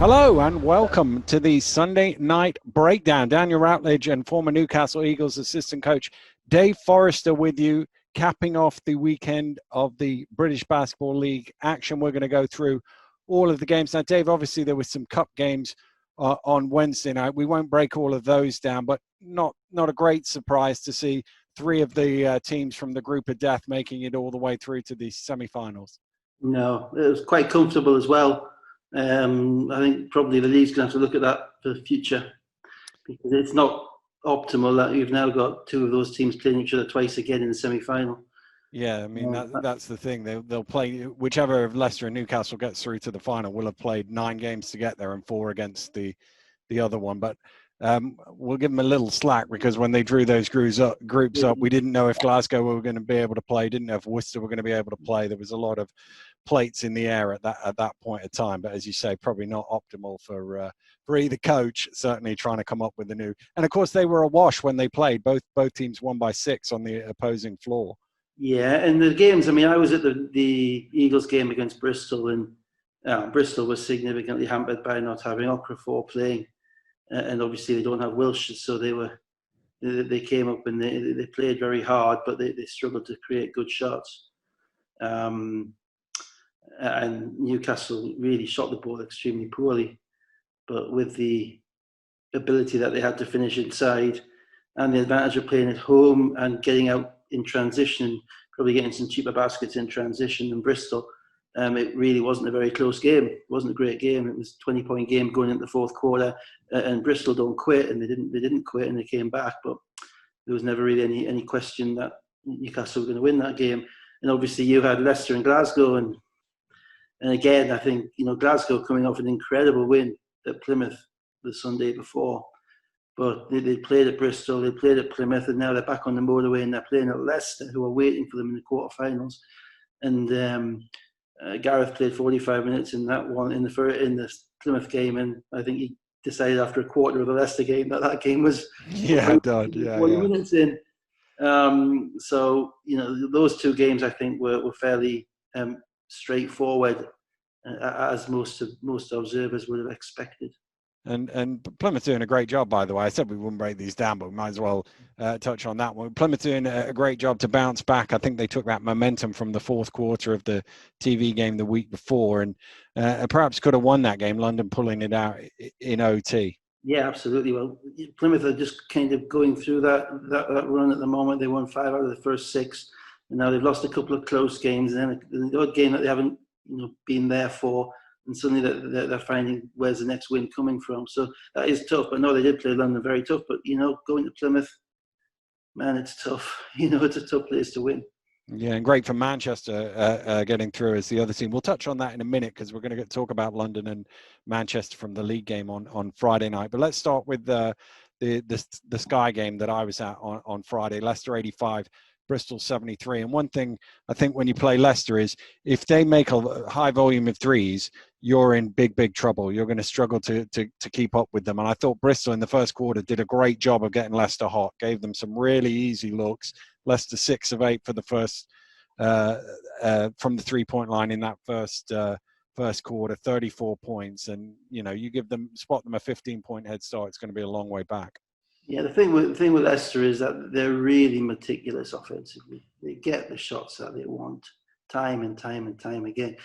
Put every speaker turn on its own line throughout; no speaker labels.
Hello and welcome to the Sunday Night Breakdown. Daniel Routledge and former Newcastle Eagles assistant coach Dave Forrester with you, capping off the weekend of the British Basketball League action. We're going to go through all of the games. Now, Dave, obviously there were some cup games on Wednesday night. We won't break all of those down, but not a great surprise to see three of the teams from the group of death making it all the way through to the semi-finals.
No, it was quite comfortable as well. I think probably the league's going to have to look at that for the future, because it's not optimal that you've now got two of those teams playing each other twice again in the semi-final.
Yeah, I mean, that's the thing. They'll play, whichever of Leicester and Newcastle gets through to the final will have played 9 games to get there and 4 against the other one. But we'll give them a little slack, because when they drew those groups up, we didn't know if Glasgow were going to be able to play, didn't know if Worcester were going to be able to play. There was a lot of plates in the air at that point of time. But as you say, probably not optimal for either coach, certainly trying to come up with a new. And of course, they were awash when they played. Both teams won by 6 on the opposing floor.
Yeah, and the games, I mean, I was at the Eagles game against Bristol, and Bristol was significantly hampered by not having Okafor playing. And obviously they don't have Wilshire, so they came up and they played very hard, but they struggled to create good shots. And Newcastle really shot the ball extremely poorly, but with the ability that they had to finish inside and the advantage of playing at home and getting out in transition, probably getting some cheaper baskets in transition than Bristol, it really wasn't a very close game. It wasn't a great game. It was a 20-point game going into the fourth quarter, and Bristol don't quit, and they didn't quit, and they came back. But there was never really any question that Newcastle were going to win that game. And obviously you had Leicester and Glasgow, and again, I think, Glasgow coming off an incredible win at Plymouth the Sunday before, but they played at Bristol, they played at Plymouth, and now they're back on the motorway and they're playing at Leicester, who are waiting for them in the quarterfinals. And Gareth played 45 minutes in that one in the Plymouth game, and I think he decided after a quarter of the Leicester game that game was 40 minutes in. So those 2 games I think were fairly straightforward, as most observers would have expected.
And Plymouth doing a great job, by the way. I said we wouldn't break these down, but we might as well touch on that one. Plymouth doing a great job to bounce back. I think they took that momentum from the fourth quarter of the TV game the week before, and perhaps could have won that game, London pulling it out in OT.
Yeah, absolutely. Well, Plymouth are just kind of going through that run at the moment. They won 5 out of the first 6, and now they've lost a couple of close games, and then the odd game that they haven't been there for, and suddenly they're finding where's the next win coming from. So that is tough. But no, they did play London very tough. But, going to Plymouth, man, it's tough. It's a tough place to win.
Yeah, and great for Manchester getting through as the other team. We'll touch on that in a minute, because we're going to talk about London and Manchester from the league game on Friday night. But let's start with the Sky game that I was at on Friday. Leicester 85. Bristol 73. And one thing I think when you play Leicester is, if they make a high volume of threes, you're in big trouble. You're going to struggle to keep up with them. And I thought Bristol in the first quarter did a great job of getting Leicester hot, gave them some really easy looks. Leicester 6 of 8 for the first from the 3-point line in that first quarter, 34 points. And you spot them a 15-point head start, it's going to be a long way back.
Yeah, the thing with Leicester is that they're really meticulous offensively. They get the shots that they want time and time again.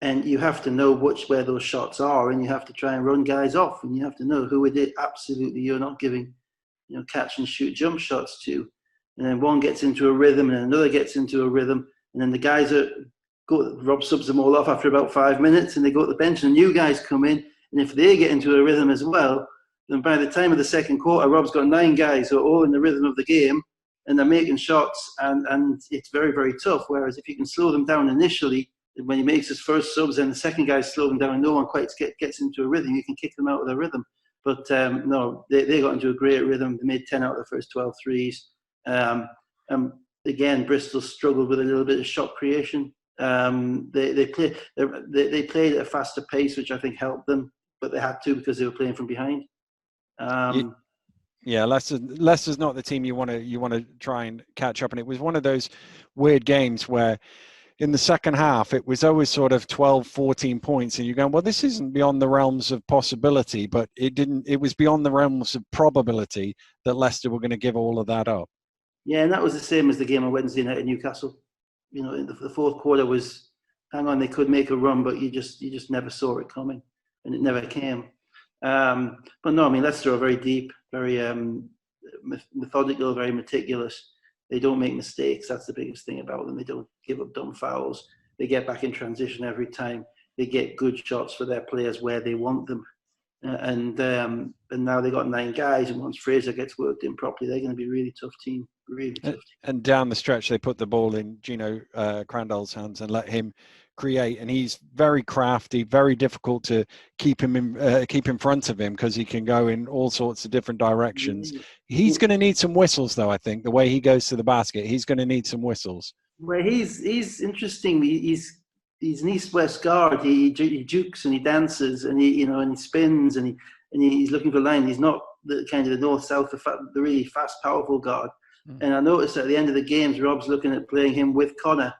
And you have to know where those shots are, and you have to try and run guys off, and you have to know who it is absolutely you're not giving catch and shoot jump shots to. And then one gets into a rhythm, and another gets into a rhythm, and then the guys Rob subs them all off after about 5 minutes, and they go to the bench, and new guys come in, and if they get into a rhythm as well, then by the time of the second quarter, Rob's got 9 guys who are all in the rhythm of the game, and they're making shots, and it's very, very tough. Whereas if you can slow them down initially, when he makes his first subs and the second guy slow them down and no one quite gets into a rhythm, you can kick them out of their rhythm. But no, they got into a great rhythm. They made 10 out of the first 12 threes. Again, Bristol struggled with a little bit of shot creation. They played at a faster pace, which I think helped them, but they had to because they were playing from behind.
Yeah, Leicester's not the team you want to try and catch up, and it was one of those weird games where in the second half, it was always sort of 12, 14 points. And you're going, well, this isn't beyond the realms of possibility, but it was beyond the realms of probability that Leicester were going to give all of that up.
Yeah, and that was the same as the game on Wednesday night at Newcastle. You know, the fourth quarter was, hang on, they could make a run, but you just never saw it coming, and it never came. But no, I mean, Leicester are very deep, very methodical, very meticulous. They don't make mistakes. That's the biggest thing about them. They don't give up dumb fouls. They get back in transition every time. They get good shots for their players where they want them. And now they got 9 guys, and once Fraser gets worked in properly, they're going to be a really tough team. Really tough team.
And down the stretch, they put the ball in Gino Crandall's hands and let him create. And he's very crafty, very difficult to keep in front of him because he can go in all sorts of different directions. He's going to need some whistles, though. I think the way he goes to the basket, he's going to need some whistles.
Well, he's interesting. He's an east-west guard. He jukes and he dances and he spins and he's looking for line. He's not the kind of the north-south, the really fast, powerful guard. And I noticed at the end of the games, Rob's looking at playing him with Connor,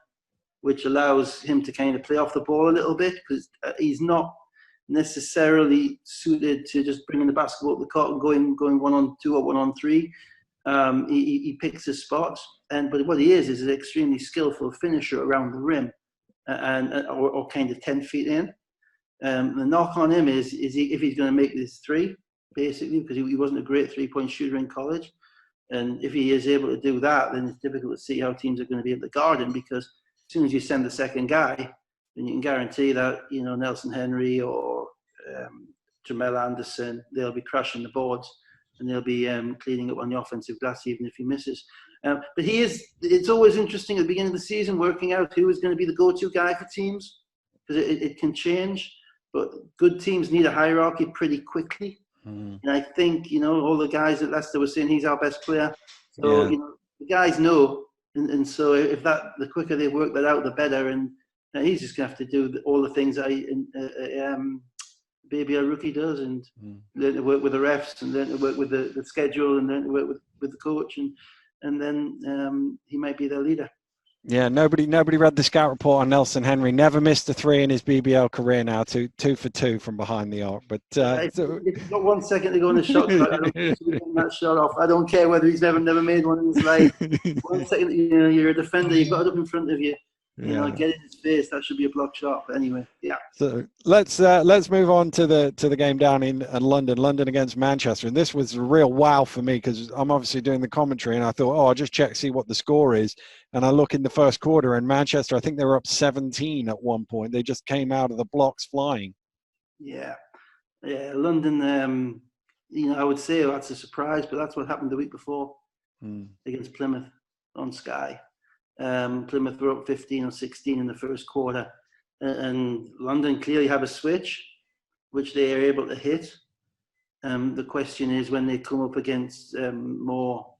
which allows him to kind of play off the ball a little bit because he's not necessarily suited to just bringing the basketball up the court and going 1-on-2 or 1-on-3. He picks his spots, but what he is an extremely skillful finisher around the rim, or kind of 10 feet in. The knock on him is if he's going to make this 3, basically, because he wasn't a great 3-point shooter in college. And if he is able to do that, then it's difficult to see how teams are going to be able to guard him, because as soon as you send the second guy, then you can guarantee that, Nelson Henry or Jamel Anderson, they'll be crushing the boards and they'll be cleaning up on the offensive glass, even if he misses. But it's always interesting at the beginning of the season, working out who is going to be the go-to guy for teams, because it can change. But good teams need a hierarchy pretty quickly. And I think, all the guys at Leicester were saying he's our best player. So, the guys know. And so if the quicker they work that out, the better. And he's just going to have to do all the things that Baby rookie does, and learn to work with the refs and learn to work with the schedule and learn to work with the coach. And then he might be their leader. Yeah,
nobody read the scout report on Nelson Henry. Never missed a 3 in his BBL career now. 2 for 2 from behind the arc. But
if you've got 1 second to go in the shot clock, I don't think he's getting that shot off. I don't care whether he's never made one in his life. 1 second, you're a defender. You've got it up in front of you. Get in his face. That should be a block shot. But anyway, yeah.
So let's move on to the game down in London against Manchester. And this was a real wow for me, because I'm obviously doing the commentary, and I thought, I'll just see what the score is. And I look in the first quarter, and Manchester, I think they were up 17 at one point. They just came out of the blocks flying.
Yeah, London. I would say that's a surprise, but that's what happened the week before against Plymouth on Sky. Plymouth were up 15 or 16 in the first quarter, and London clearly have a switch, which they are able to hit. The question is, when they come up against more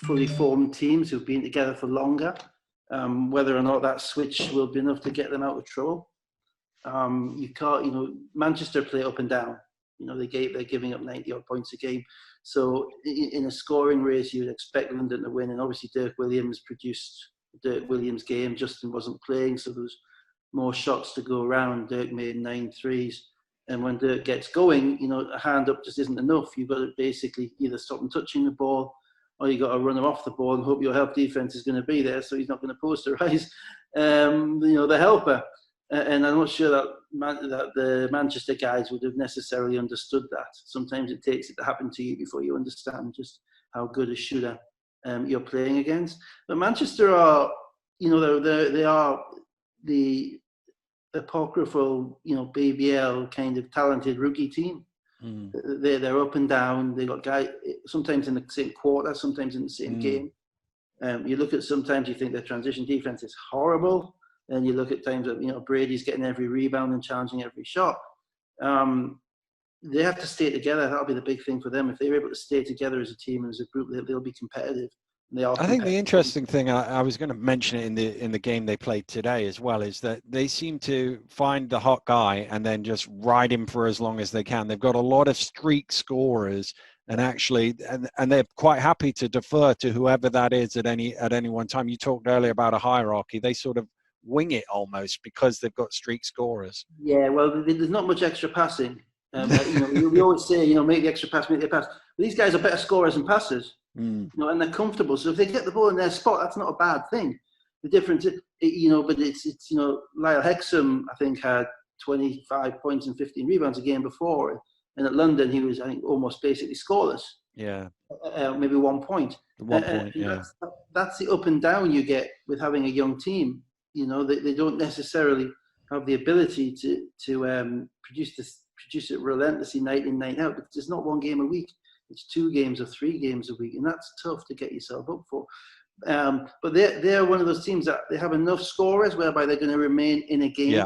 fully formed teams who've been together for longer, whether or not that switch will be enough to get them out of trouble. You can't, Manchester play up and down. They're giving up 90 odd points a game. So in a scoring race, you'd expect London to win. And obviously Dirk Williams produced Dirk Williams' game. Justin wasn't playing, so there was more shots to go around. Dirk made 9 threes. And when Dirk gets going, a hand up just isn't enough. You've got to basically either stop him touching the ball, or you got to run him off the ball and hope your help defense is going to be there, so he's not going to posterize the helper. And I'm not sure that the Manchester guys would have necessarily understood that. Sometimes it takes it to happen to you before you understand just how good a shooter you're playing against. But Manchester are, they are the apocryphal, BBL kind of talented rookie team. They're up and down. They got guys sometimes in the same quarter, sometimes in the same game. You look at sometimes you think their transition defense is horrible. And you look at times that, Brady's getting every rebound and challenging every shot. They have to stay together. That'll be the big thing for them. If they're able to stay together as a team and as a group, they'll be competitive.
I think the interesting thing, I was going to mention it in the game they played today as well, is that they seem to find the hot guy and then just ride him for as long as they can. They've got a lot of streak scorers and actually, and they're quite happy to defer to whoever that is at any one time. You talked earlier about a hierarchy. They sort of wing it almost because they've got streak scorers.
Yeah, well, there's not much extra passing. We always say, make the extra pass, make the pass. But these guys are better scorers and passers, and they're comfortable. So if they get the ball in their spot, that's not a bad thing. The difference, but it's Lyle Hexam, I think, had 25 points and 15 rebounds a game before, and at London he was, I think, almost basically scoreless.
Yeah,
maybe 1 point.
Yeah,
that's the up and down you get with having a young team. They don't necessarily have the ability to produce it relentlessly night in, night out, because it's not one game a week. It's 2 games or 3 games a week, and that's tough to get yourself up for. But they're one of those teams that they have enough scorers whereby they're going to remain in a game.
Yeah.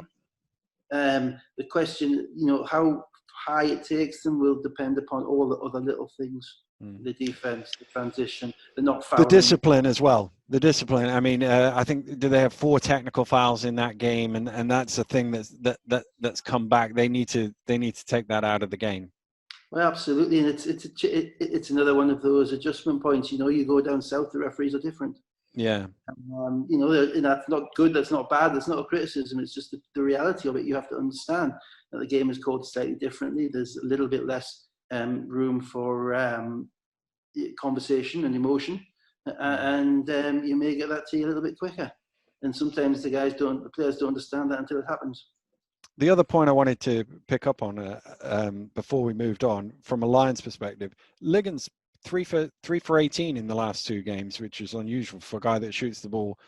The question, how high it takes them will depend upon all the other little things. The defense, the transition, the not fouling.
The discipline as well. The discipline. I mean, I think, do they have 4 technical fouls in that game? And that's a thing that's come back. They need to take that out of the game. Well,
absolutely, and it's another one of those adjustment points. You go down south, the referees are different.
Yeah.
And that's not good. That's not bad. That's not a criticism. It's just the reality of it. You have to understand that the game is called slightly differently. There's a little bit less room for conversation and emotion, and you may get that to you a little bit quicker. And sometimes the players don't understand that until it happens.
The other point I wanted to pick up on before we moved on, from a Lions perspective, Ligon's 3 for 18 in the last 2 games, which is unusual for a guy that shoots the ball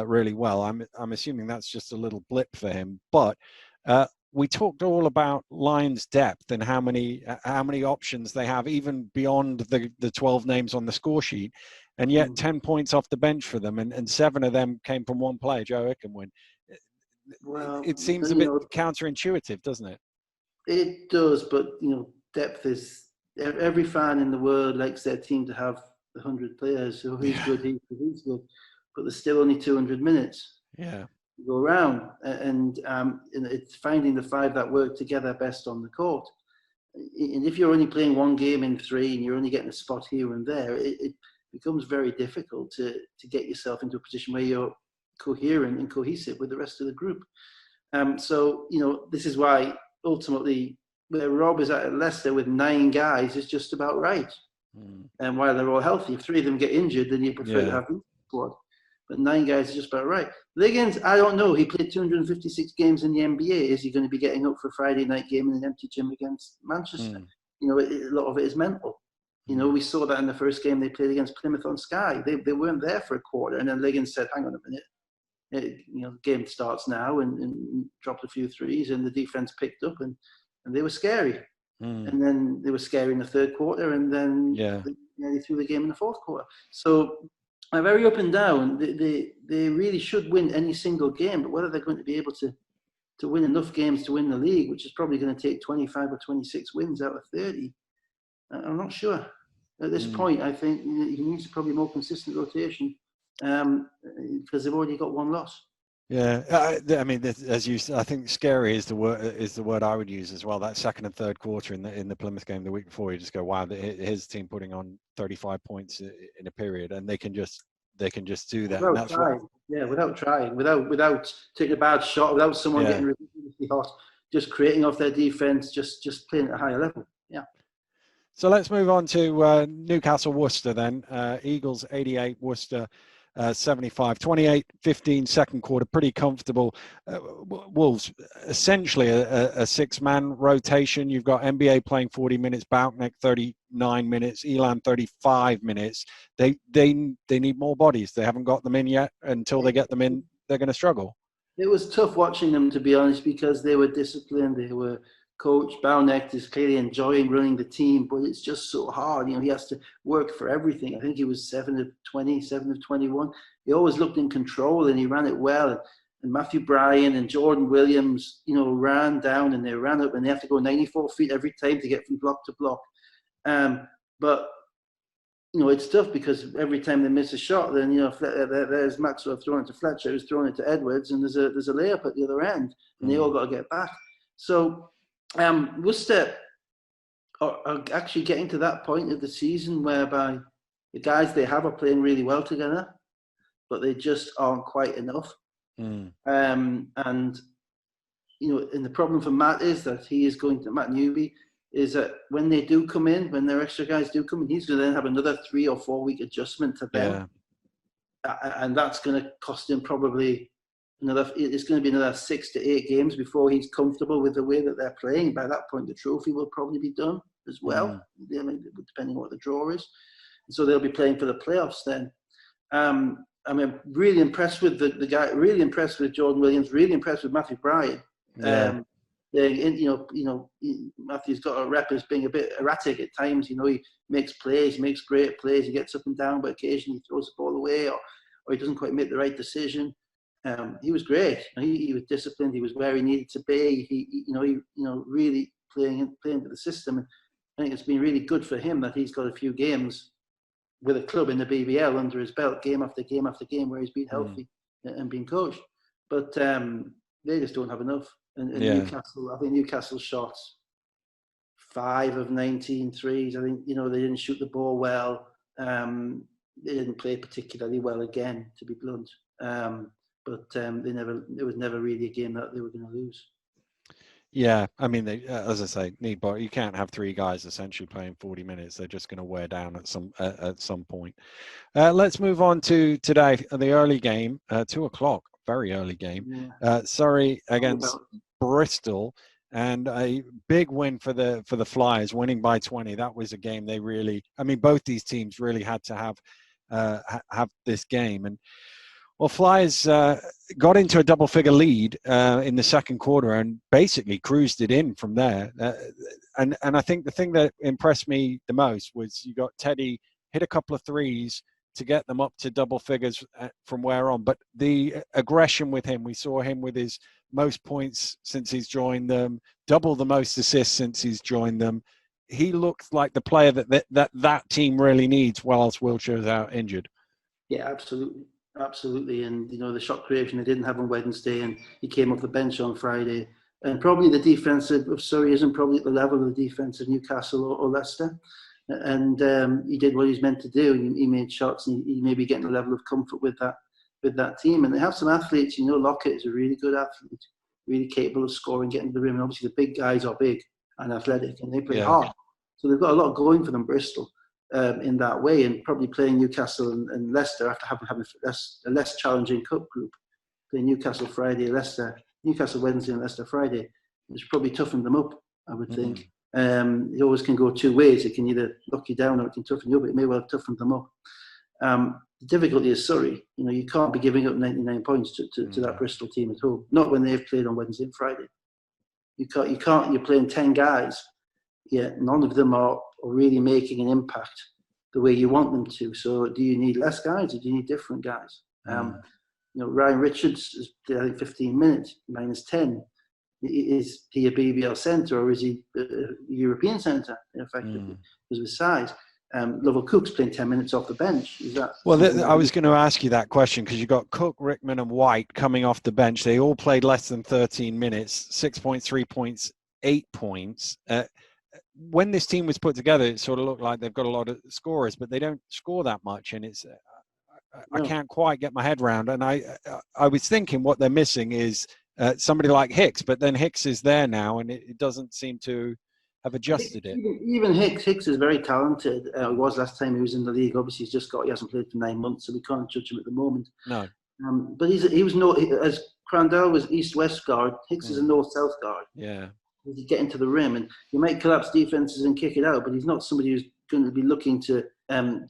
really well. I'm assuming that's just a little blip for him. But we talked all about Lions' depth and how many options they have, even beyond the 12 names on the score sheet, and yet 10 points off the bench for them, and 7 of them came from one player, Joe Ickenwin. Well, it seems a bit counterintuitive, doesn't it?
It does, but depth is. Every fan in the world likes their team to have 100 players. So who's good, he's good. But there's still only 200 minutes.
Yeah.
To go around, and it's finding the 5 that work together best on the court. And if you're only playing 1 game in 3 and you're only getting a spot here and there, it becomes very difficult to get yourself into a position where you're coherent and cohesive with the rest of the group. So this is why ultimately, where Rob is at Leicester with 9 guys is just about right. And while they're all healthy, if 3 of them get injured, then you prefer to have the squad. But 9 guys is just about right. Liggins, I don't know. He played 256 games in the NBA. Is he going to be getting up for a Friday night game in an empty gym against Manchester? A lot of it is mental. We saw that in the first game they played against Plymouth on Sky. They weren't there for a quarter, and then Liggins said, "Hang on a minute. The game starts now," and dropped a few threes, and the defense picked up, and they were scary. And then they were scary in the third quarter, and then they threw the game in the fourth quarter. So they're very up and down. They really should win any single game, but whether they're going to be able to win enough games to win the league, which is probably going to take 25 or 26 wins out of 30, I'm not sure. At this point, I think he needs probably more consistent rotation, because they've already got 1 loss.
Yeah, I mean, as you, I think scary is the word I would use as well. That second and third quarter in the Plymouth game the week before, you just go, wow, his team putting on 35 points in a period, and they can just do that.
Without trying, without trying, without taking a bad shot, without someone getting ridiculously hot, just creating off their defense, just playing at a higher level. Yeah.
So let's move on to Newcastle Worcester then. Eagles 88, Worcester 75, 28-15 second quarter, pretty comfortable. Wolves essentially a 6-man rotation. You've got NBA playing 40 minutes, Bouknick 39 minutes, Elan 35 minutes. They need more bodies. They haven't got them in yet. Until they get them in, they're going to struggle.
It was tough watching them, to be honest, because they were disciplined. They were coached. Bouknick is clearly enjoying running the team, but it's just so hard. He has to work for everything. I think he was 7 of 20, 7 of 21. He always looked in control, and he ran it well. And Matthew Bryan and Jordan Williams, ran down and they ran up, and they have to go 94 feet every time to get from block to block. But it's tough because every time they miss a shot, then there's Maxwell throwing it to Fletcher, who's throwing it to Edwards, and there's a layup at the other end, and they all got to get back. So Worcester, are actually getting to that point of the season whereby the guys they have are playing really well together, but they just aren't quite enough.
Mm.
And and the problem for Matt is that Matt Newby is that when they do come in, when their extra guys do come in, he's going to then have another 3 or 4 week adjustment to them. And that's going to cost him probably it's going to be another 6 to 8 games before he's comfortable with the way that they're playing. By that point, the trophy will probably be done as well, depending on what the draw is. And so they'll be playing for the playoffs then. I'm really impressed with the guy, really impressed with Jordan Williams, really impressed with Matthew Bryan. Matthew's got a rep as being a bit erratic at times. He makes plays, makes great plays. He gets up and down, but occasionally he throws the ball away, or he doesn't quite make the right decision. He was great. He was disciplined. He was where he needed to be. He really playing to the system. And I think it's been really good for him that he's got a few games with a club in the BBL under his belt, game after game after game, where he's been healthy and been coached. But they just don't have enough. And Newcastle, I think Newcastle shot 5 of 19 threes. I think, they didn't shoot the ball well. They didn't play particularly well again, to be blunt. But it was never really a game that they were going to lose.
Yeah, I mean, they, as I say, you can't have 3 guys essentially playing 40 minutes. They're just going to wear down at some point. Let's move on to today, the early game, 2:00, very early game. Surrey against Bristol, and a big win for the Flyers, winning by 20. That was a game they really, both these teams really had to have this game. And well, Flyers got into a double-figure lead in the second quarter and basically cruised it in from there. And I think the thing that impressed me the most was you got Teddy hit a couple of threes to get them up to double figures from where on. But the aggression with him, we saw him with his most points since he's joined them, double the most assists since he's joined them. He looks like the player that team really needs whilst Wiltshire's out injured.
Yeah, absolutely. Absolutely. And, the shot creation they didn't have on Wednesday, and he came off the bench on Friday. And probably the defense of Surrey isn't probably at the level of the defense of Newcastle or Leicester. And he did what he's meant to do. He made shots, and he may be getting a level of comfort with that team. And they have some athletes. Lockett is a really good athlete, really capable of scoring, getting to the rim. And obviously the big guys are big and athletic, and they play hard. So they've got a lot going for them, Bristol. In that way, and probably playing Newcastle and Leicester after having a less challenging cup group, playing Newcastle Friday, Newcastle Wednesday and Leicester Friday, it's probably toughened them up, I would think. It always can go 2 ways. It can either knock you down or it can toughen you up. It may well have toughened them up. The difficulty is Surrey. You can't be giving up 99 points to that Bristol team at home. Not when they've played on Wednesday and Friday. You can't. You're playing 10 guys. Yeah, none of them are really making an impact the way you want them to. So do you need less guys or do you need different guys? Ryan Richards is, I think, 15 minutes, minus 10. Is he a BBL centre or is he a European centre, effectively, because of his size? Lovell Cook's playing 10 minutes off the bench. Is that?
Well, I was going to ask you that question because you got Cook, Rickman and White coming off the bench. They all played less than 13 minutes, 6 points, 3 points, 8 points. When this team was put together, it sort of looked like they've got a lot of scorers, but they don't score that much, and it's I can't quite get my head around. And I was thinking what they're missing is somebody like Hicks, but then Hicks is there now, and it doesn't seem to have adjusted it.
Even Hicks is very talented. He was last time he was in the league. Obviously, he hasn't played for 9 months, so we can't judge him at the moment.
No.
But he was as Crandall was east-west guard. Hicks is a north-south guard.
Yeah.
He's getting to the rim, and you might collapse defenses and kick it out, but he's not somebody who's going to be looking to run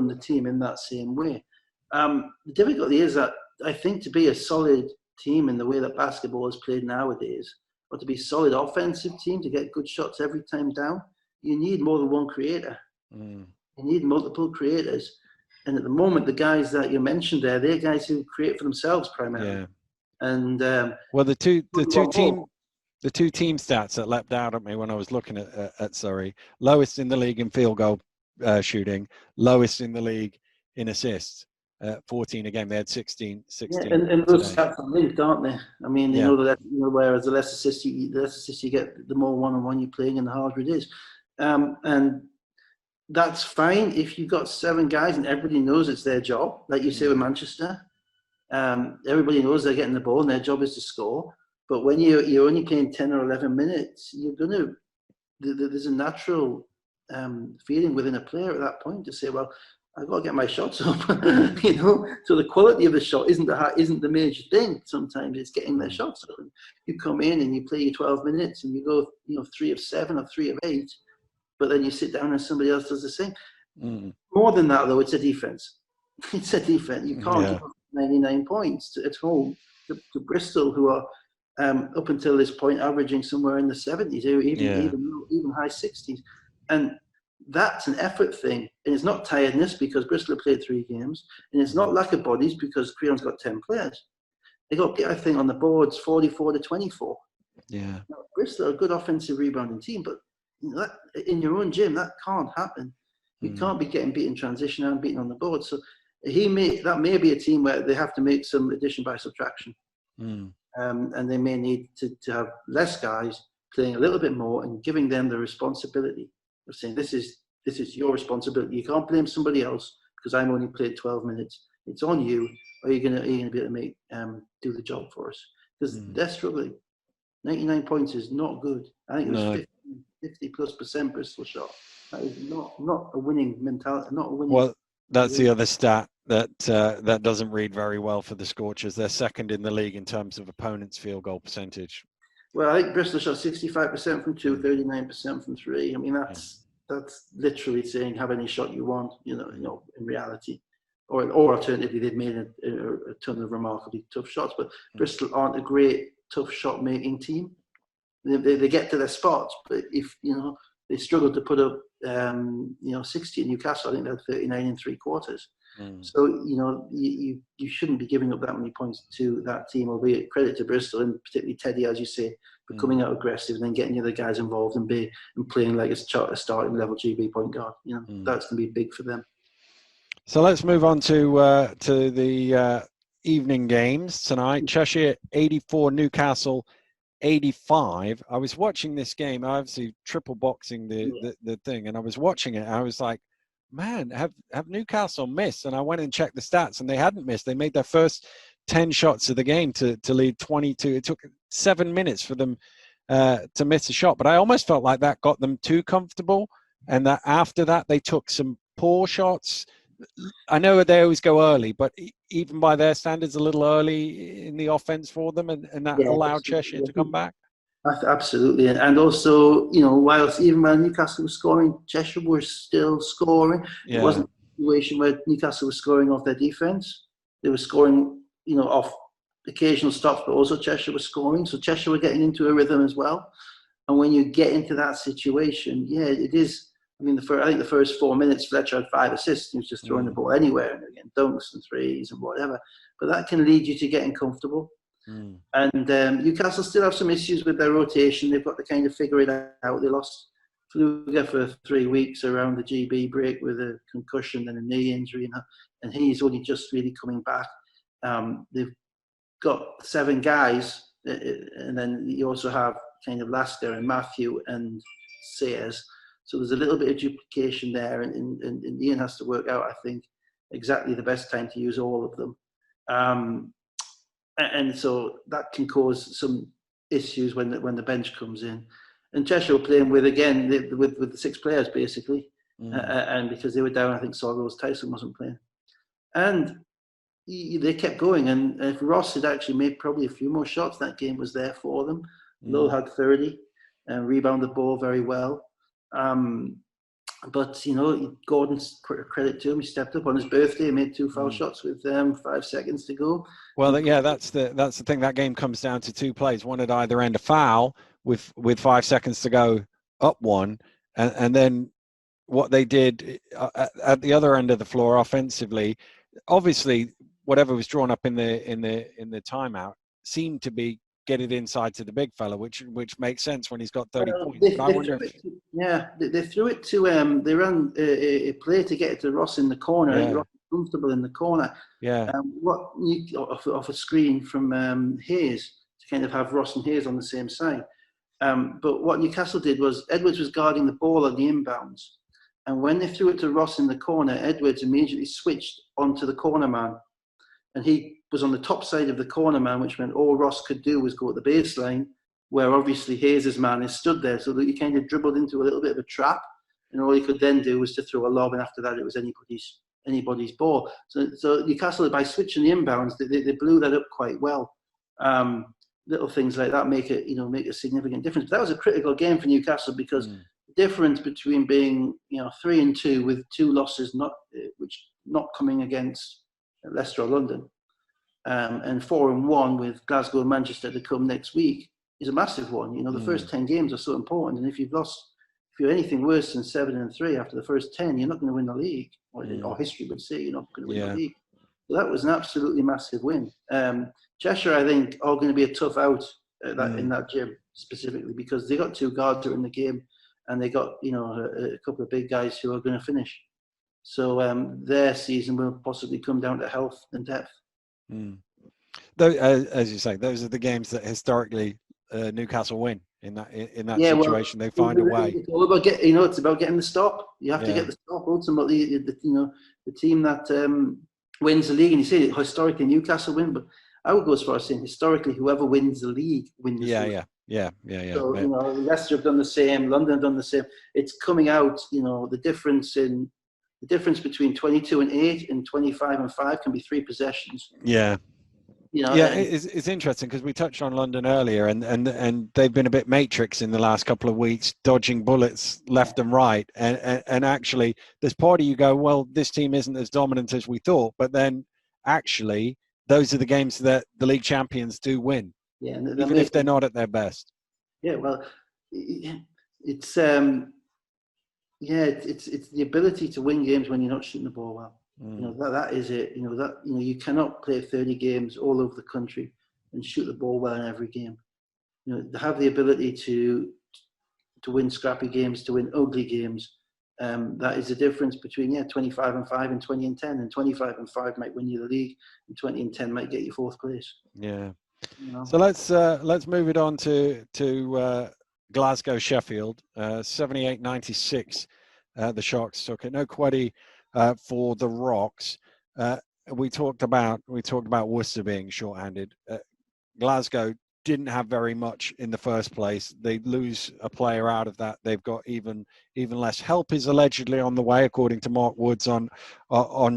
the team in that same way. The difficulty is that I think to be a solid team in the way that basketball is played nowadays, or to be a solid offensive team to get good shots every time down, you need more than one creator. You need multiple creators. And at the moment, the guys that you mentioned there, they're guys who create for themselves primarily. Yeah. And
well, the two team stats that leapt out at me when I was looking at Surrey: lowest in the league in field goal shooting, lowest in the league in assists. 14 a game. They had 16.
Yeah, and those stats are linked, aren't they? I mean, whereas the less assists you get, the more one-on-one you're playing, and the harder it is. And that's fine if you've got 7 guys and everybody knows it's their job, like you say with Manchester. Everybody knows they're getting the ball and their job is to score. But when you're only playing 10 or 11 minutes, there's a natural feeling within a player at that point to say, well, I've got to get my shots up. So the quality of the shot isn't the major thing. Sometimes it's getting their shots up. You come in and you play your 12 minutes and you go 3 of 7 or 3 of 8, but then you sit down and somebody else does the same. More than that, though, it's a defense. It's a defense. You can't give up 99 points at home to Bristol, who are up until this point averaging somewhere in the 70s, or even high 60s. And that's an effort thing. And it's not tiredness because Bristol have played 3 games. And it's not lack of bodies because Creon's got 10 players. They got, I think, on the boards 44-24.
Yeah.
Now, Bristol are a good offensive rebounding team, but in your own gym, that can't happen. You can't be getting beaten in transition and beaten on the board. So that may be a team where they have to make some addition by subtraction. And they may need to have less guys playing a little bit more and giving them the responsibility of saying, this is your responsibility. You can't blame somebody else because I'm only played 12 minutes. It's on you. Or you're gonna be able to make do the job for us, because they're struggling. 99 points is not good. I think it was 50+% Bristol shot. That is not a winning mentality. Not a winning.
Well, that's the other stat that doesn't read very well for the Scorchers. They're second in the league in terms of opponents' field goal percentage.
Well, I think Bristol shot 65% from 2, 39% from 3. I mean, that's literally saying have any shot you want. In reality, or alternatively, they've made a ton of remarkably tough shots. But Bristol aren't a great tough shot making team. They get to their spots, but if they struggle to put up 60 at Newcastle. I think they had 39 in 3 quarters. So you shouldn't be giving up that many points to that team. Albeit credit to Bristol and particularly Teddy, as you say, for coming out aggressive and then getting the other guys involved and playing like a starting level GB point guard. That's going to be big for them.
So let's move on to the evening games tonight. Cheshire 84, Newcastle 85. I was watching this game, obviously triple boxing the thing, and I was watching it. I was like, man, have Newcastle missed? And I went and checked the stats, and they hadn't missed. They made their first 10 shots of the game to lead 22. It took 7 minutes for them to miss a shot, but I almost felt like that got them too comfortable, and that after that they took some poor shots. I know they always go early, but even by their standards, a little early in the offense for them, and that allowed Cheshire to come back.
Absolutely, and also, whilst even when Newcastle was scoring, Cheshire were still scoring. It wasn't a situation where Newcastle was scoring off their defense. They were scoring, off occasional stops, but also Cheshire was scoring. So Cheshire were getting into a rhythm as well. And when you get into that situation, it is. I mean, I think the first 4 minutes, Fletcher had 5 assists. He was just throwing the ball anywhere and again, dunks and threes and whatever. But that can lead you to getting comfortable. And Newcastle still have some issues with their rotation. They've got to kind of figure it out. They lost Fluger for 3 weeks around the GB break with a concussion and a knee injury, and he's only just really coming back. They've got 7 guys, and then you also have kind of Leicester and Matthew and Sayers. So there's a little bit of duplication there, and Ian has to work out, I think, exactly the best time to use all of them. And so that can cause some issues when the bench comes in. And Cheshire were playing with the 6 players, basically. And because they were down, I think Sorrells Tyson wasn't playing. And they kept going. And if Ross had actually made probably a few more shots, that game was there for them. Lowe had 30 and rebounded the ball very well. But Gordon's credit to him. He stepped up on his birthday, made 2 foul shots with 5 seconds to go.
Well, that's the thing. That game comes down to 2 plays. One at either end, a foul with 5 seconds to go, up 1, and then what they did at the other end of the floor offensively. Obviously, whatever was drawn up in the timeout seemed to be get it inside to the big fella, which makes sense when he's got 30 points. But I wonder
they threw it to they ran a play to get it to Ross in the corner. Yeah. Ross was comfortable in the corner.
Yeah.
Off a screen from Hayes to kind of have Ross and Hayes on the same side. But what Newcastle did was Edwards was guarding the ball on the inbounds. And when they threw it to Ross in the corner, Edwards immediately switched onto the corner man. And he was on the top side of the corner man, which meant all Ross could do was go at the baseline, where obviously Hayes' man is stood there. So that he kind of dribbled into a little bit of a trap. And all he could then do was to throw a lob. And after that, it was anybody's ball. So Newcastle, by switching the inbounds, they blew that up quite well. Little things like that make a significant difference. But that was a critical game for Newcastle because the difference between being 3-2 with 2 losses not coming against Leicester or London, and 4-1 with Glasgow and Manchester to come next week is a massive one. The first 10 games are so important, and if you're anything worse than 7-3 after the first 10, you're not going to win the league, or history would say you're not going to win the league. So that was an absolutely massive win. Cheshire, I think, are going to be a tough out in that gym specifically because they got 2 guards in the game, and they got a couple of big guys who are going to finish. So their season will possibly come down to health and depth.
Though, as you say, those are the games that historically Newcastle win in that situation. They find a way.
It's all about it's about getting the stop. You have to get the stop. Ultimately, the team that wins the league, and you say historically Newcastle win, but I would go as far as saying historically whoever wins the league wins the league. Yeah. So Leicester have done the same. London have done the same. It's coming out. The difference between 22-8 and 25-5 can be 3 possessions.
Yeah. It's interesting because we touched on London earlier, and they've been a bit matrix in the last couple of weeks, dodging bullets left and right. And actually, there's part of you go, well, this team isn't as dominant as we thought, but then actually, those are the games that the league champions do win, even if they're not at their best. Yeah, well,
it's the ability to win games when you're not shooting the ball well. That is it. You cannot play 30 games all over the country and shoot the ball well in every game. To have the ability to win scrappy games, to win ugly games. That is the difference between 25-5 and 20-10. And 25-5 might win you the league, and 20-10 might get you 4th place.
Yeah. So let's move it on to Glasgow, Sheffield. 78-96. The Sharks took it. No Queddy for the Rocks. We talked about Worcester being short-handed. Glasgow didn't have very much in the first place. They lose a player out of that. They've got even less. Help is allegedly on the way, according to Mark Woods on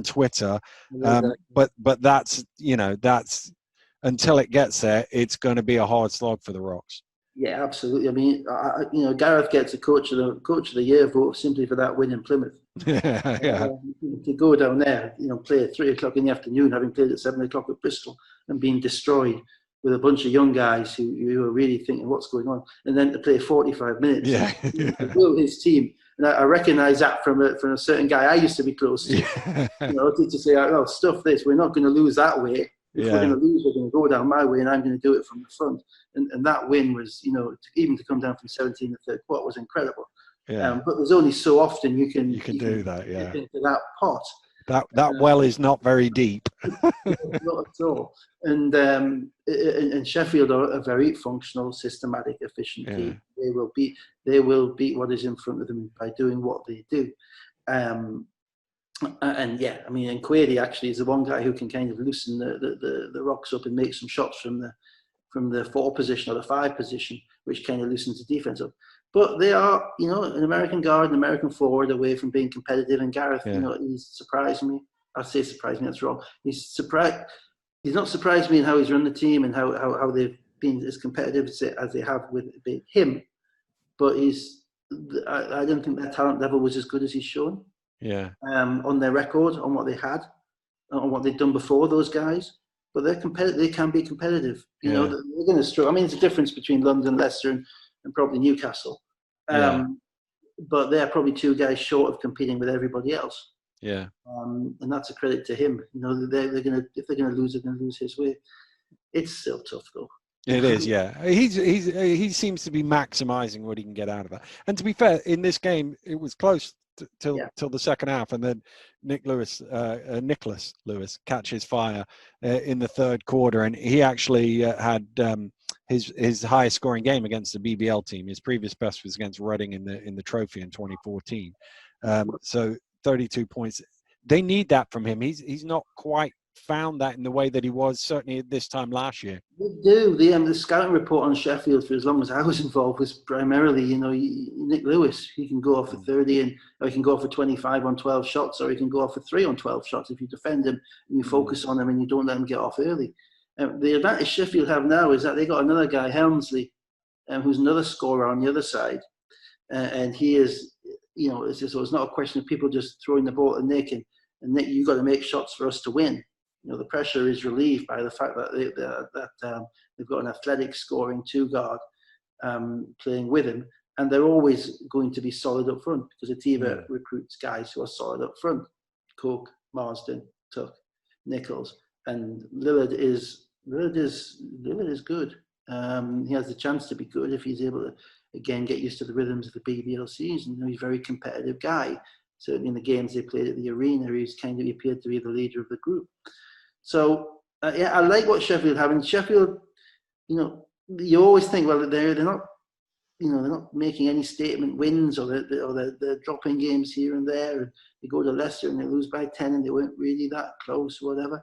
Twitter. But that's until it gets there, it's going to be a hard slog for the Rocks.
Yeah, absolutely. I mean, Gareth gets a coach of the year vote simply for that win in Plymouth. To go down there, play at 3:00 in the afternoon, having played at 7:00 at Bristol and being destroyed with a bunch of young guys who are really thinking what's going on, and then to play 45 minutes. To build his team, and I recognise that from a certain guy I used to be close to. To say, oh, stuff this, we're not going to lose that way. If we're going to lose, we're going to go down my way, and I'm going to do it from the front. And that win was, even to come down from 17 to third quarter was incredible. But there's only so often you can do that. Yeah, into that pot.
That well is not very deep.
Not at all. And Sheffield are a very functional, systematic, efficient team. They will beat what is in front of them by doing what they do. And Quady actually is the one guy who can kind of loosen the Rocks up and make some shots from the 4 position or the 5 position, which kind of loosens the defense up. But they are, an American guard, an American forward away from being competitive. And Gareth, he's surprised me. I say surprised me, that's wrong. He's not surprised me in how he's run the team and how they've been as competitive as they have with him. But I don't think their talent level was as good as he's shown.
Yeah.
On their record, on what they had, on what they've done before, those guys. But they're competitive. They can be competitive. They're going to struggle. I mean, there's a difference between London, Leicester, and probably Newcastle. But they're probably 2 guys short of competing with everybody else.
Yeah.
And that's a credit to him. If they're going to lose, they're going to lose his way. It's still tough though.
It is, yeah. He seems to be maximising what he can get out of that. And to be fair, in this game, it was close till the second half, and then Nicholas Lewis catches fire in the third quarter, and he actually had his highest scoring game against the BBL team. His previous best was against Reading in the trophy in 2014. So 32 points. They need that from him. He's not quite found that in the way that he was certainly at this time last year.
They do. The scouting report on Sheffield, for as long as I was involved, was primarily, Nick Lewis. He can go off for 30, or he can go off for 25 on 12 shots, or he can go off for 3 on 12 shots if you defend him and you focus on him and you don't let him get off early. The advantage Sheffield have now is that they got another guy, Helmsley, who's another scorer on the other side, and he is, it's not a question of people just throwing the ball at Nick and Nick, you've got to make shots for us to win. The pressure is relieved by the fact that they've got an athletic scoring 2-guard playing with him, and they're always going to be solid up front because Atiba recruits guys who are solid up front. Cook, Marsden, Tuck, Nichols, and Lillard is good. He has the chance to be good if he's able to again get used to the rhythms of the BBL season. He's a very competitive guy. Certainly in the games they played at the arena, he appeared to be the leader of the group. So I like what Sheffield have. And Sheffield, you always think, well, they're not, they're not making any statement wins, or they're dropping games here and there. And they go to Leicester and they lose by 10, and they weren't really that close, or whatever.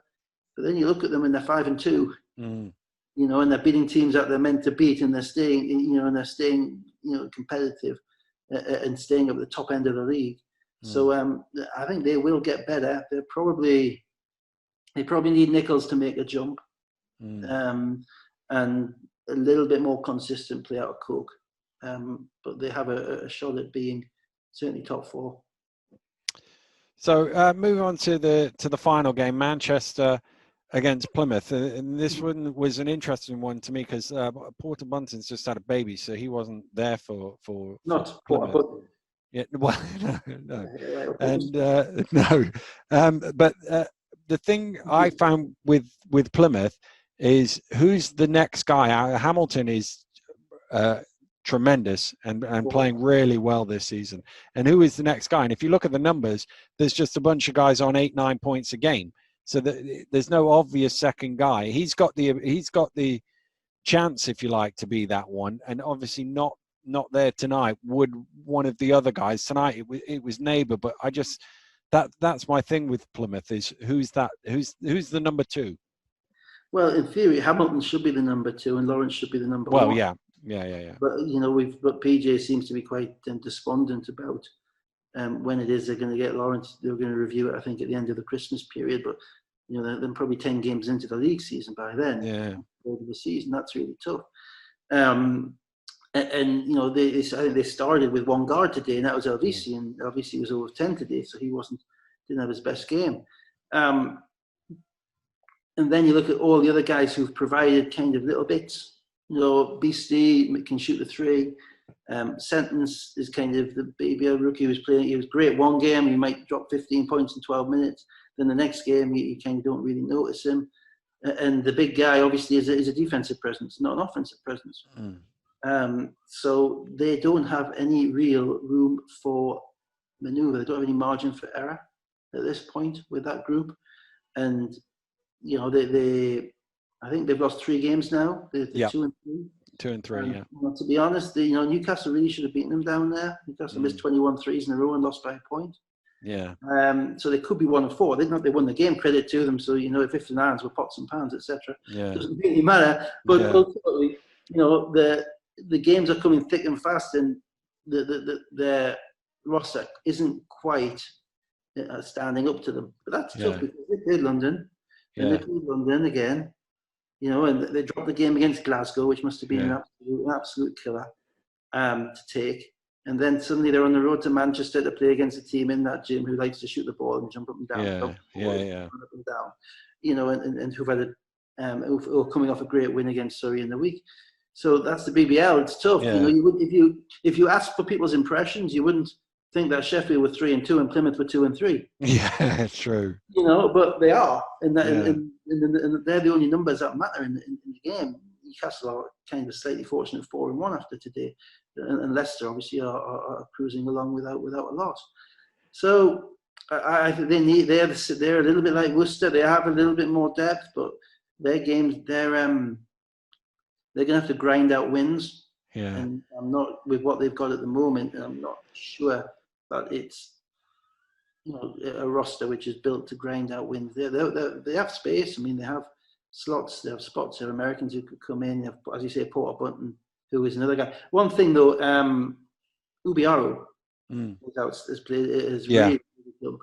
But then you look at them and they're 5-2, and they're beating teams that they're meant to beat, and they're staying, competitive and staying at the top end of the league. So I think they will get better. They probably need Nichols to make a jump, and a little bit more consistent play out of Cook. But they have a shot at being certainly top 4.
So moving on to the final game, Manchester against Plymouth, and this one was an interesting one to me because Porter Bunton's just had a baby, so he wasn't there for
Not
Plymouth.
Porter.
Yeah, well, no. And no, but the thing I found with Plymouth is who's the next guy. Hamilton is tremendous and playing really well this season. And who is the next guy? And if you look at the numbers, there's just a bunch of guys on 8-9 points a game. So there's no obvious second guy. He's got the chance, if you like, to be that one, and obviously not there tonight. Would one of the other guys tonight? It was Neighbour, but I just that's my thing with Plymouth is who's the number 2.
Well, in theory, Hamilton should be the number 2, and Lawrence should be the number 1.
Well, yeah.
But PJ seems to be quite despondent about when it is they're going to get Lawrence. They're going to review it, I think, at the end of the Christmas period. But they're probably 10 games into the league season by then.
Yeah.
Over the season, that's really tough. I think they started with 1 guard today, and that was Elvisi, and Elvisi was over 10 today, so he didn't have his best game. And then you look at all the other guys who've provided kind of little bits. Beastie can shoot the 3. Sentence is kind of the baby rookie who's playing. He was great one game. He might drop 15 points in 12 minutes. Then the next game, you kind of don't really notice him. And the big guy, obviously, is a defensive presence, not an offensive presence. So they don't have any real room for maneuver. They don't have any margin for error at this point with that group. And, I think they've lost 3 games now. They're 2-3.
2-3, yeah.
To be honest, Newcastle really should have beaten them down there. Newcastle missed 21 threes in a row and lost by a point.
Yeah. So
they could be 1-4. They won the game. Credit to them. So 59s were pots and pans, etc.
Yeah.
Doesn't really matter. But ultimately, the games are coming thick and fast, and their roster isn't quite standing up to them. But that's tough because they played London, and they played London again. And they dropped the game against Glasgow, which must have been an absolute killer to take. And then suddenly they're on the road to Manchester to play against a team in that gym who likes to shoot the ball and jump up and down. Up and down. And who've had who are coming off a great win against Surrey in the week. So that's the BBL. It's tough.
Yeah.
If you ask for people's impressions, you wouldn't think that Sheffield were 3-2 and Plymouth were 2-3.
Yeah, true.
But they are, and they're the only numbers that matter in the game. Newcastle are kind of slightly fortunate 4-1 after today, and Leicester obviously are cruising along without a loss. So I think they're a little bit like Worcester. They have a little bit more depth, but their games they're going to have to grind out wins.
Yeah.
And I'm not, with what they've got at the moment, I'm not sure that it's, a roster which is built to grind out wins. They have space. I mean, they have slots, they have spots. There are Americans who could come in. They have, as you say, Porter Bunton, who is another guy. One thing though, Ubiaro has played, has really good.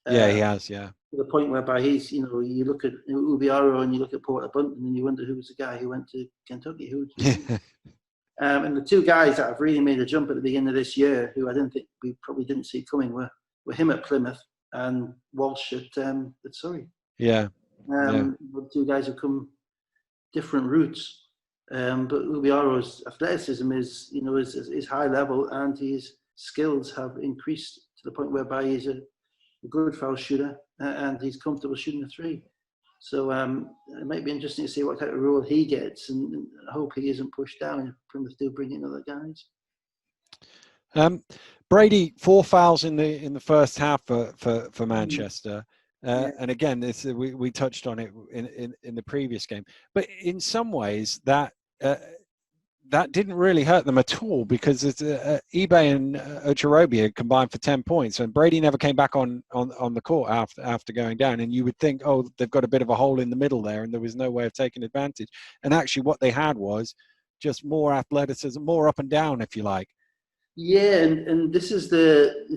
Yeah, he has. Yeah.
To the point whereby he's, you look at Ubiaro and you look at Porter Bunton and you wonder who was the guy who went to Kentucky. And the two guys that have really made a jump at the beginning of this year, who I didn't think we probably didn't see coming, were him at Plymouth and Walsh at Surrey.
Yeah.
The two guys have come different routes. But Ubiaro's athleticism is high level, and his skills have increased to the point whereby he's a good foul shooter and he's comfortable shooting the three. So it might be interesting to see what type of role he gets, and I hope he isn't pushed down if Plymouth do bring in other guys.
Brady, 4 fouls in the first half for Manchester. And again, we touched on it in the previous game, but in some ways that didn't really hurt them at all, because eBay and Ocherobia combined for 10 points, and Brady never came back on the court after going down. And you would think, oh, they've got a bit of a hole in the middle there, and there was no way of taking advantage. And actually, what they had was just more athleticism, more up and down, if you like.
Yeah, and this is the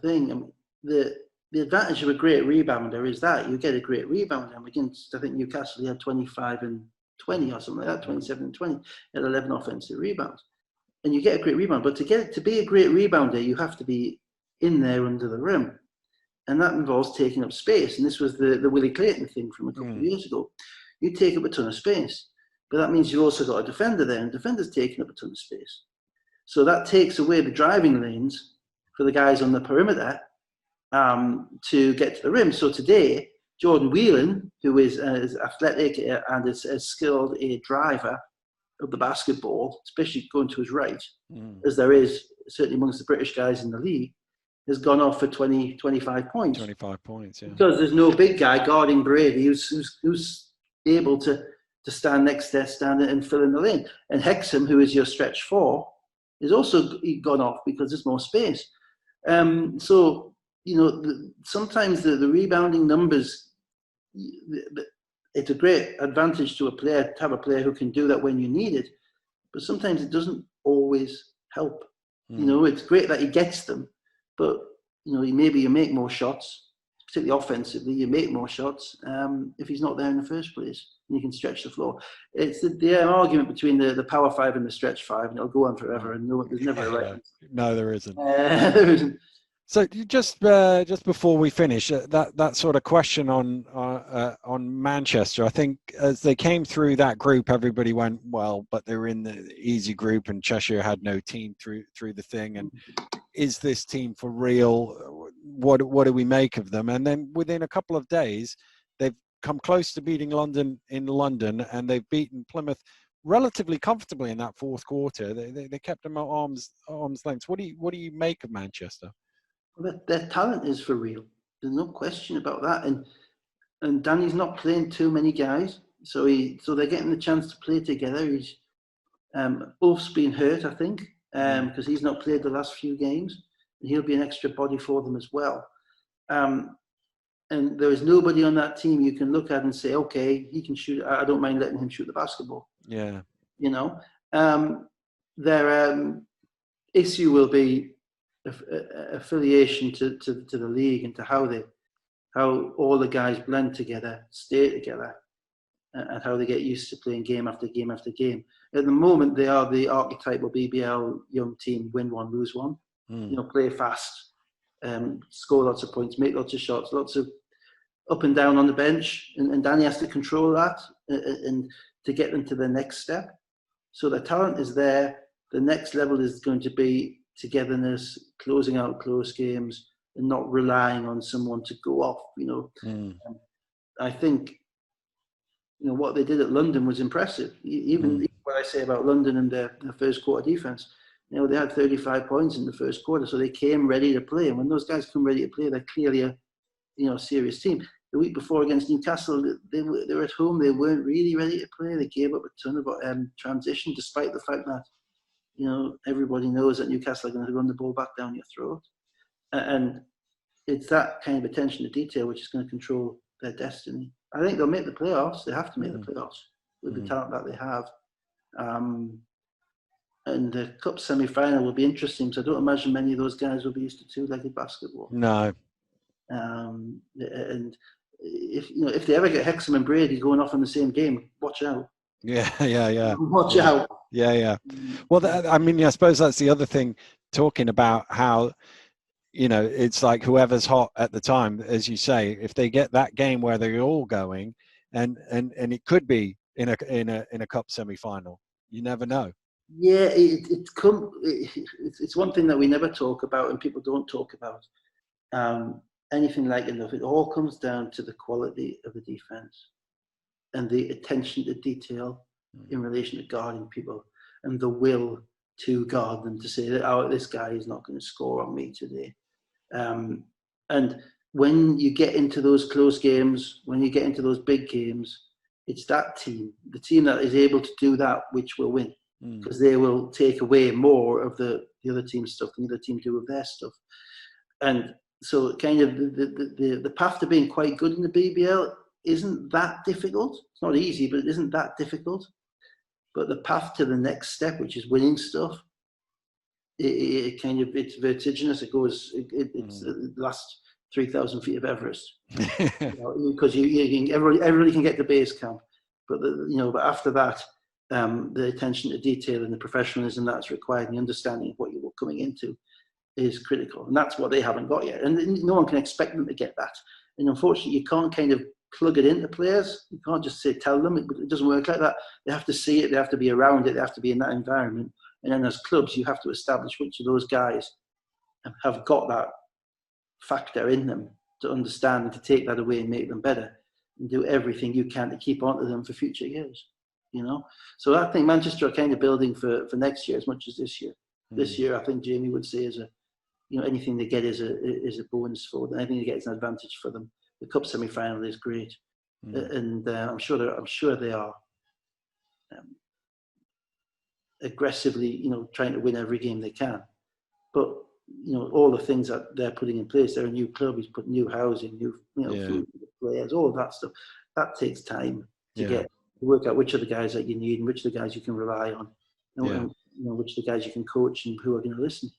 thing. I mean, the advantage of a great rebounder is that you get a great rebounder. Against, I think Newcastle, he had 25 and 20 or something like that, 27 and 20, at 11 offensive rebounds. And you get a great rebound. But to be a great rebounder, you have to be in there under the rim. And that involves taking up space. And this was the Willie Clayton thing from a couple of years ago. You take up a ton of space. But that means you've also got a defender there, and the defender's taking up a ton of space. So that takes away the driving lanes for the guys on the perimeter to get to the rim. So today, Jordan Whelan, who is as athletic and as skilled a driver of the basketball, especially going to his right, as there is certainly amongst the British guys in the league, has gone off for 20, 25 points.
25 points, yeah.
Because there's no big guy guarding Brady who's able to stand next to stand and fill in the lane. And Hexham, who is your stretch 4, is also gone off because there's more space. So, sometimes the rebounding numbers, it's a great advantage to a player to have a player who can do that when you need it, but sometimes it doesn't always help. It's great that he gets them, but maybe you make more shots, particularly offensively. You make more shots if he's not there in the first place, and you can stretch the floor. It's the argument between the power 5 and the stretch 5, and it'll go on forever. And there's never a right.
No, there isn't.
There isn't.
So just before we finish, that sort of question on Manchester, I think as they came through that group, everybody went, well, but they were in the easy group, and Cheshire had no team through the thing. And is this team for real? What do we make of them? And then within a couple of days, they've come close to beating London in London, and they've beaten Plymouth relatively comfortably in that fourth quarter. They kept them at arm's length. What do you make of Manchester?
Their talent is for real. There's no question about that. And Danny's not playing too many guys, so they're getting the chance to play together. He's Ulf's been hurt, I think, because he's not played the last few games, and he'll be an extra body for them as well. And there is nobody on that team you can look at and say, okay, he can shoot. I don't mind letting him shoot the basketball.
Yeah.
Their issue will be affiliation to the league, and to how all the guys blend together, stay together, and how they get used to playing game after game after game. At the moment, they are the archetypal BBL young team: win one, lose one. Play fast, score lots of points, make lots of shots, lots of up and down on the bench, and Danny has to control that and to get them to the next step. So the talent is there. The next level is going to be togetherness, closing out close games, and not relying on someone to go off. I think what they did at London was impressive. Even what I say about London and their first quarter defense, they had 35 points in the first quarter, so they came ready to play. And when those guys come ready to play, they're clearly a serious team. the week before against Newcastle, they were at home. They weren't really ready to play. They gave up a ton of transition, despite the fact that, you know, everybody knows that Newcastle are going to run the ball back down your throat. And it's that kind of attention to detail which is going to control their destiny. I think they'll make the playoffs. They have to make the playoffs with the talent that they have. And the cup semi-final will be interesting, because I don't imagine many of those guys will be used to two-legged basketball.
No.
And if they ever get Hexham and Brady going off in the same game, watch out.
Yeah.
Watch out.
Yeah. Well, I suppose that's the other thing, talking about how, you know, it's like whoever's hot at the time, as you say, if they get that game where they're all going, and it could be in a cup semi-final, you never know.
Yeah, it's one thing that we never talk about and people don't talk about. Anything like enough. It all comes down to the quality of the defense and the attention to detail in relation to guarding people, and the will to guard them, to say that, oh, this guy is not going to score on me today. And when you get into those close games, when you get into those big games, it's that team, the team that is able to do that, which will win, because they will take away more of the other team's stuff than the other team do of their stuff. And so kind of the path to being quite good in the BBL isn't that difficult. It's not easy, but it isn't that difficult. But the path to the next step, which is winning stuff, it's vertiginous. It goes, it's the last 3,000 feet of Everest. Because everybody can get to base camp, but but after that, the attention to detail and the professionalism that's required, and the understanding of what you're coming into, is critical, and that's what they haven't got yet. And no one can expect them to get that. And unfortunately, you can't kind of plug it into players. You can't just tell them. It doesn't work like that. They have to see it. They have to be around it. They have to be in that environment. And then as clubs, you have to establish which of those guys have got that factor in them to understand and to take that away and make them better, and do everything you can to keep onto them for future years. You know, so I think Manchester are kind of building for next year as much as this year. This year, I think Jamie would say is anything they get is a bonus for them. Anything they get is an advantage for them. The cup semi-final is great, and I'm sure they are aggressively, trying to win every game they can. But all the things that they're putting in place. They're a new club. He's put new housing, new food, players, all of that stuff. That takes time to work out which are the guys that you need and which are the guys you can rely on, and which are the guys you can coach and who are going to listen.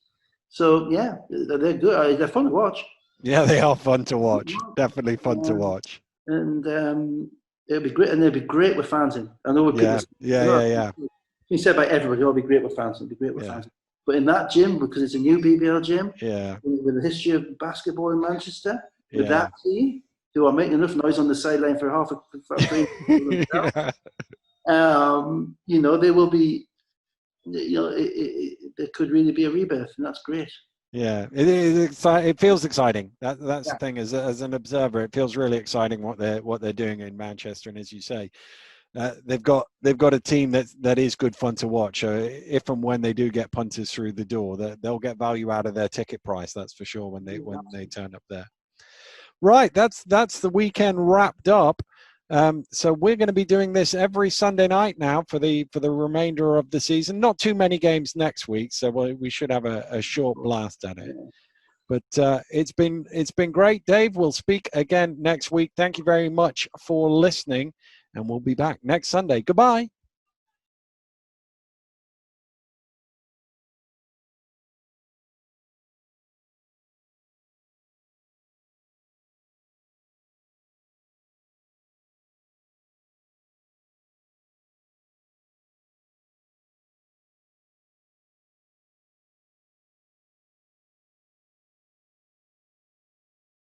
So yeah, they're good. They're fun to watch.
Yeah, they are fun to watch. Definitely fun to watch.
And it'll be great, and they'll be great with fans in. I know people.
Yeah.
You said by everybody, it'll be great with fans. It'll be great with fans. But in that gym, because it's a new BBL gym, with a history of basketball in Manchester, with that team who are making enough noise on the sideline for half a frame, they will be. There could really be a rebirth, and that's great.
Yeah, it is exciting. It feels exciting. That's the thing. As an observer, it feels really exciting what they're doing in Manchester. And as you say, they've got a team that is good fun to watch. If and when they do get punters through the door, they'll get value out of their ticket price. That's for sure when they turn up there. Right, that's the weekend wrapped up. So we're going to be doing this every Sunday night now for the remainder of the season. Not too many games next week, so we should have a short blast at it. But it's been great, Dave. We'll speak again next week. Thank you very much for listening, and we'll be back next Sunday. Goodbye.